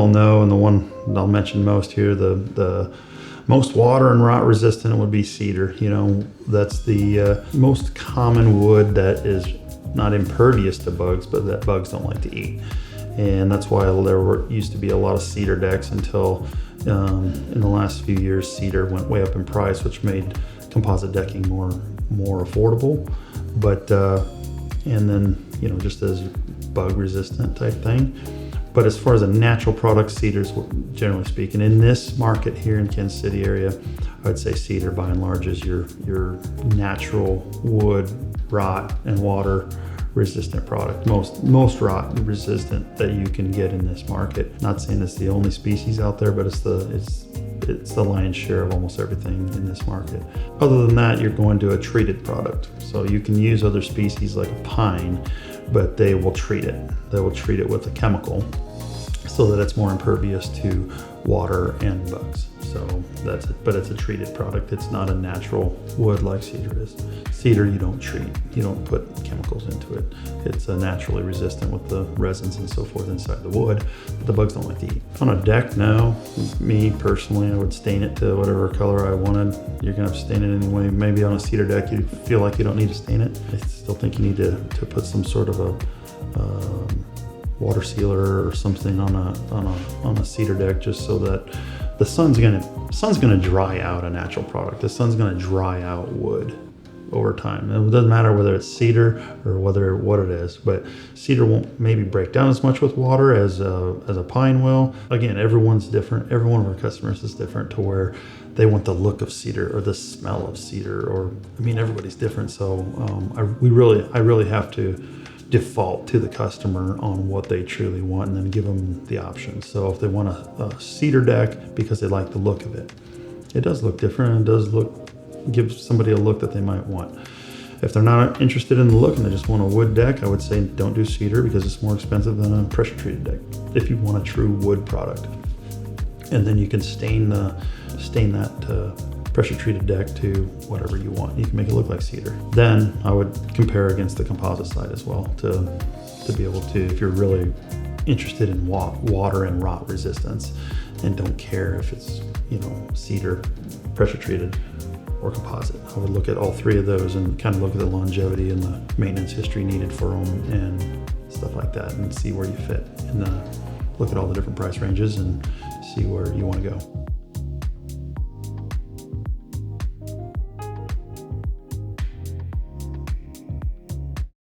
all know, and the one I'll mention most here, the most water and rot resistant would be cedar. You know, that's the most common wood that is not impervious to bugs, but that bugs don't like to eat. And that's why used to be a lot of cedar decks until in the last few years, cedar went way up in price, which made composite decking more affordable. But and then, you know, just as bug resistant type thing. But as far as a natural product, cedars, generally speaking, in this market here in Kansas City area, I'd say cedar by and large is your natural wood, rot, and water resistant product. Most rot resistant that you can get in this market. Not saying it's the only species out there, but it's the lion's share of almost everything in this market. Other than that, you're going to a treated product. So you can use other species like a pine, but they will treat it. They will treat it with a chemical so that it's more impervious to water and bugs. So that's it, but it's a treated product. It's not a natural wood like cedar is. Cedar you don't treat, you don't put chemicals into it. It's naturally resistant with the resins and so forth inside the wood, but the bugs don't like to eat. On a deck, no. Me personally, I would stain it to whatever color I wanted. You're gonna have to stain it anyway. Maybe on a cedar deck, you feel like you don't need to stain it. I still think you need to put some sort of a water sealer or something on a cedar deck, just so that the sun's gonna dry out a natural product. The sun's gonna dry out wood over time. It doesn't matter whether it's cedar or what it is, but cedar won't maybe break down as much with water as a pine will. Again, everyone's different. Every one of our customers is different to where they want the look of cedar or the smell of cedar, or I mean, everybody's different. So I really have to default to the customer on what they truly want and then give them the options. So if they want a cedar deck because they like the look of it, it does look different. It does give somebody a look that they might want. If they're not interested in the look and they just want a wood deck, I would say don't do cedar because it's more expensive than a pressure treated deck if you want a true wood product. And then you can stain that pressure treated deck to whatever you want. You can make it look like cedar. Then I would compare against the composite side as well to be able to, if you're really interested in water and rot resistance and don't care if it's, you know, cedar, pressure treated, or composite. I would look at all three of those and kind of look at the longevity and the maintenance history needed for them and stuff like that, and see where you fit, and look at all the different price ranges and see where you want to go.